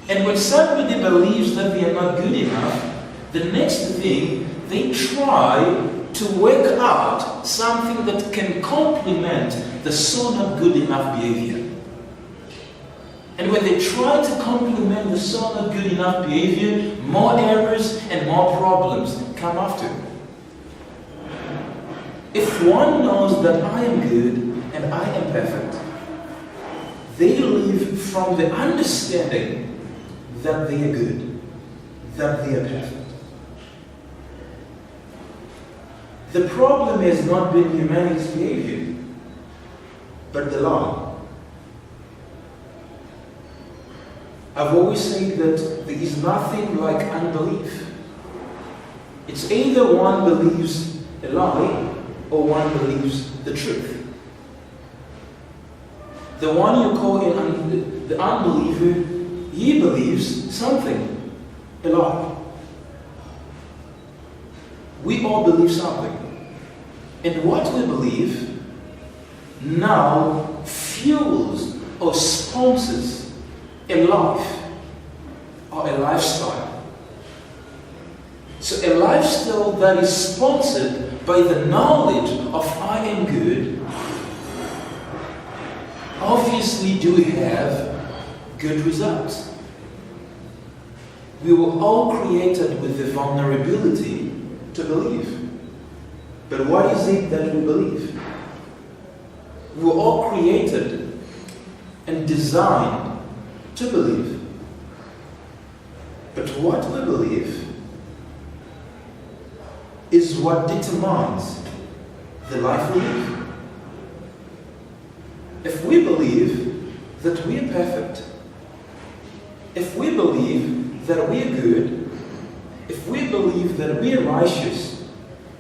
And when somebody believes that they are not good enough, the next thing, they try to work out something that can complement the so not good enough behavior. And when they try to complement the so not good enough behavior, more errors and more problems come after. If one knows that I am good and I am perfect, they live from the understanding that they are good, that they are perfect. The problem has not been humanity's behavior, but the law. I've always said that there is nothing like unbelief. It's either one believes a lie or one believes the truth. The one you call the unbeliever, he believes something, a lie. We all believe something. And what we believe now fuels or sponsors a life or a lifestyle. So a lifestyle that is sponsored by the knowledge of I am good, obviously do have good results. We were all created with the vulnerability to believe. But what is it that we believe? We were all created and designed to believe. But what we believe is what determines the life we live. If we believe that we are perfect, if we believe that we are good, if we believe that we are righteous,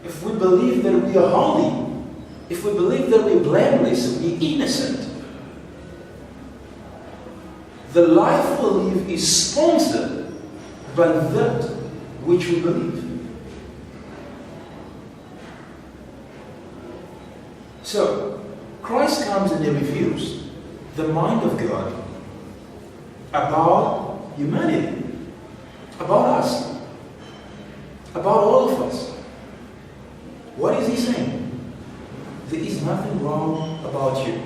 if we believe that we are holy, if we believe that we are blameless, we are innocent, the life we live is sponsored by that which we believe. So, Christ comes and he reveals the mind of God about humanity, about us, about all of us. What is he saying? There is nothing wrong about you.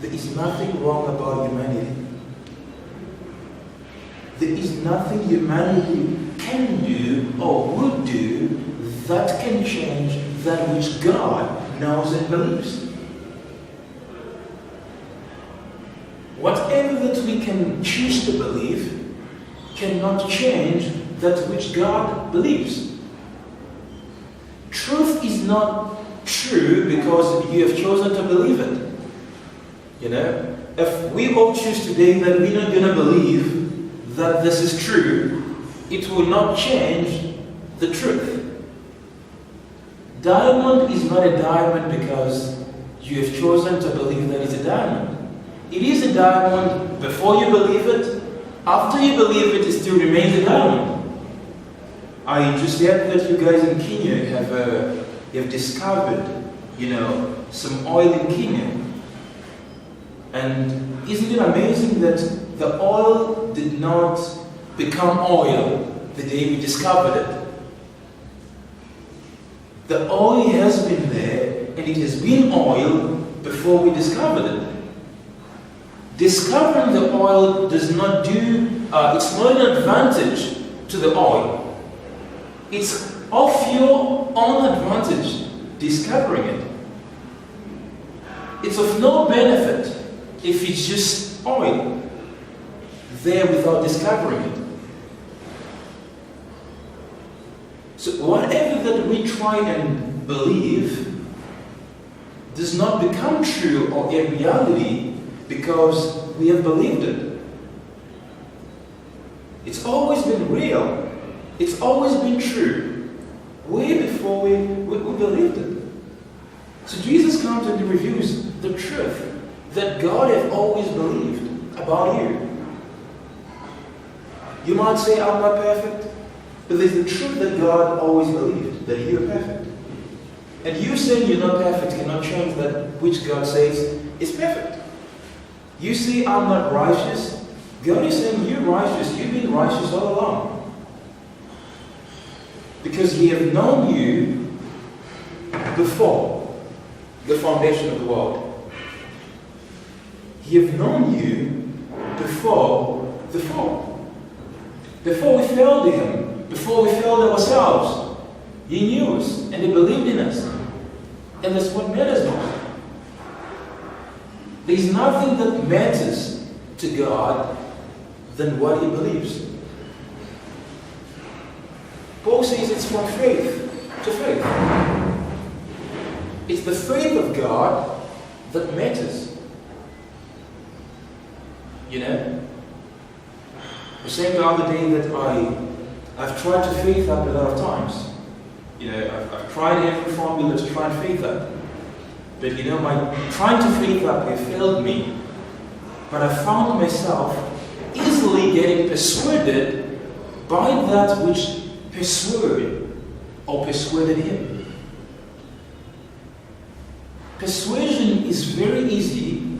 There is nothing wrong about humanity. There is nothing humanity can do or would do that can change that which God knows and believes. Whatever that we can choose to believe cannot change that which God believes. Truth is not true because you have chosen to believe it. You know, if we all choose today that we're not going to believe that this is true, it will not change the truth. Diamond is not a diamond because you have chosen to believe that it's a diamond. It is a diamond before you believe it. After you believe it, it still remains a diamond. I just heard that you guys in Kenya have discovered, some oil in Kenya. And isn't it amazing that the oil did not become oil the day we discovered it? The oil has been there, and it has been oil before we discovered it. Discovering the oil does not do, it's not an advantage to the oil. It's of your own advantage discovering it. It's of no benefit if it's just oil there without discovering it. So whatever that we try and believe does not become true or a reality because we have believed it. It's always been real. It's always been true. Way before we believed it. So Jesus comes and reveals the truth that God has always believed about you. You might say, I'm not perfect. But there's the truth that God always believed, that you are perfect. And you saying you're not perfect cannot change that which God says is perfect. You say, I'm not righteous. God is saying, you're righteous. You've been righteous all along. Because He has known you before the foundation of the world. He has known you before the fall. Before we failed Him. Before we failed ourselves. He knew us and He believed in us. And that's what matters most. There's nothing that matters to God than what He believes. Paul says it's from faith to faith. It's the faith of God that matters. You know? I was saying the other day that I've tried to faith up a lot of times. You know, I've tried every formula to try and faith up. But you know, my trying to faith up it failed me. But I found myself easily getting persuaded by that which persuaded him. Persuasion is very easy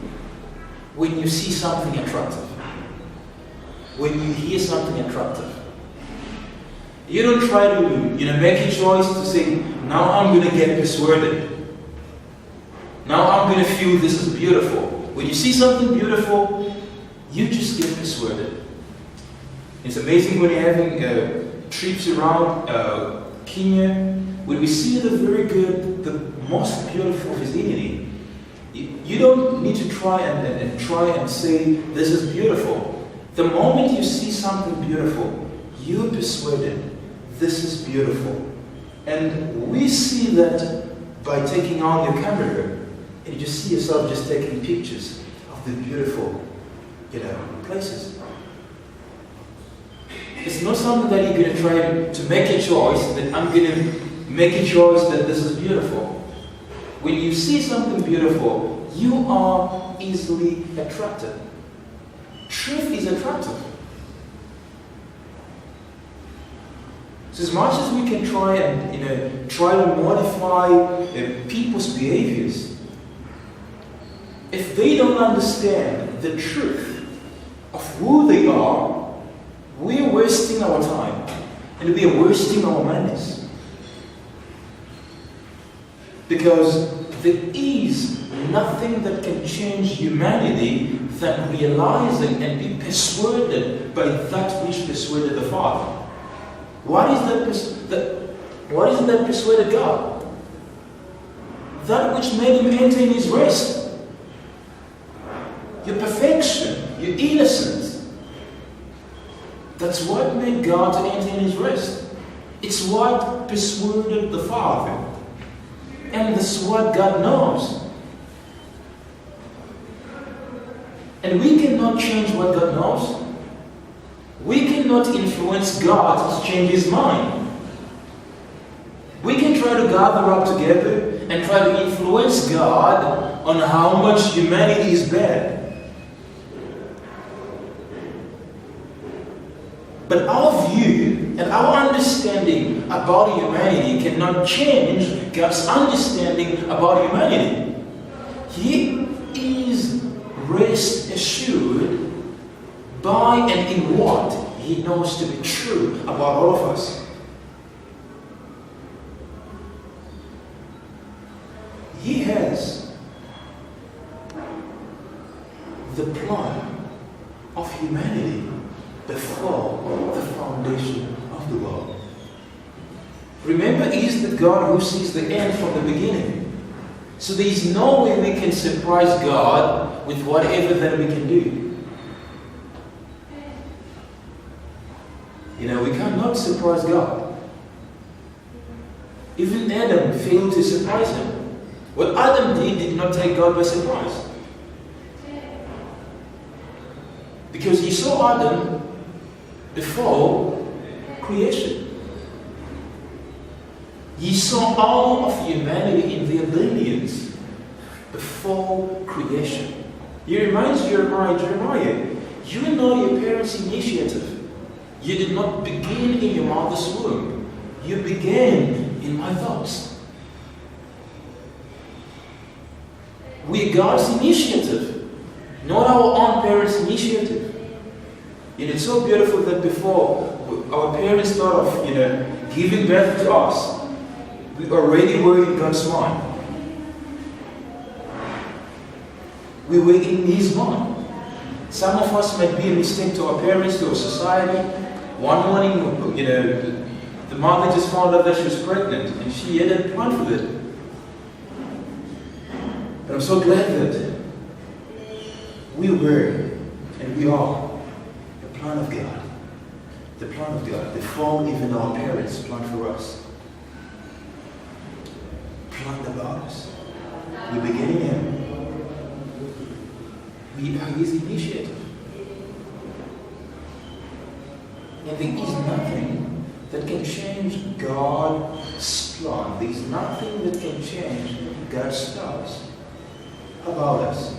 when you see something attractive. When you hear something attractive. You don't try to, make a choice to say, now I'm going to get persuaded. Now I'm going to feel this is beautiful. When you see something beautiful, you just get persuaded. It's amazing when you're having trips around Kenya, when we see the very good, the most beautiful vicinity. You don't need to try and say, this is beautiful. The moment you see something beautiful, you're persuaded, this is beautiful. And we see that by taking on your camera, and you just see yourself just taking pictures of the beautiful, places. It's not something that you're going to try to make a choice, that I'm going to make a choice that this is beautiful. When you see something beautiful, you are easily attracted. Truth is attractive. So as much as we can try and try to modify people's behaviors, if they don't understand the truth of who they are, we're wasting our time and we are wasting our manners. Because there is nothing that can change humanity than realizing and be persuaded by that which persuaded the Father. What is that persuaded God? That which made Him enter in His rest. Your perfection, your innocence. That's what made God to enter in His rest. It's what persuaded the Father. And this is what God knows. And we cannot change what God knows. We cannot influence God to change His mind. We can try to gather up together and try to influence God on how much humanity is bad. But our view and our understanding about humanity cannot change God's understanding about humanity. He is rest assured by and in what He knows to be true about all of us. He has the plan of humanity before the foundation of the world. Remember, He is the God who sees the end from the beginning. So there is no way we can surprise God with whatever that we can do. We cannot surprise God. Even Adam failed to surprise Him. What Adam did not take God by surprise. Because He saw Adam before creation. He saw all of humanity in their lineage before creation. He reminds Jeremiah, you are not your parents' initiative. You did not begin in your mother's womb. You began in my thoughts. We are God's initiative. Not our own parents' initiative. And it's so beautiful that before our parents thought of, giving birth to us, we already were in God's mind. We were in His mind. Some of us might be a mistake to our parents, to our society. One morning, the mother just found out that she was pregnant and she had a plan for it. But I'm so glad that we were and we are the plan of God. The plan of God. The form even our parents planned for us. Planned about us. We begin in Him. We are His initiative. And there is nothing that can change God's plan. There is nothing that can change God's thoughts about us.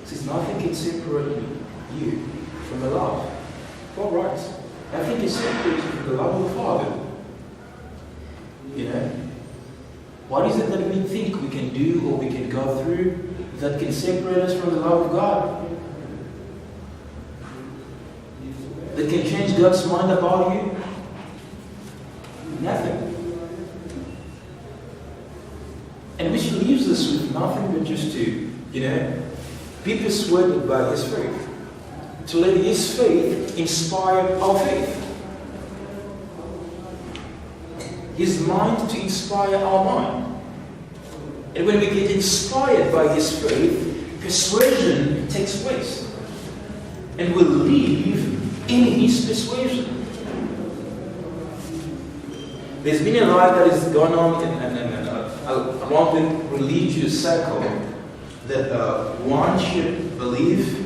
There's nothing can separate you from the love. All right. Nothing can separate you from the love of the Father. What is it that we think we can do or we can go through that can separate us from the love of God? That can change God's mind about you? Nothing. And which leaves us with nothing but just to, be persuaded by His faith. To let His faith inspire our faith. His mind to inspire our mind. And when we get inspired by His faith, persuasion takes place. And we'll live in His persuasion. There's been a lot that has gone on around the religious circle that one should believe,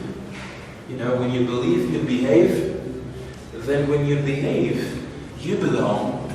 when you believe, you behave. Then when you behave, you belong.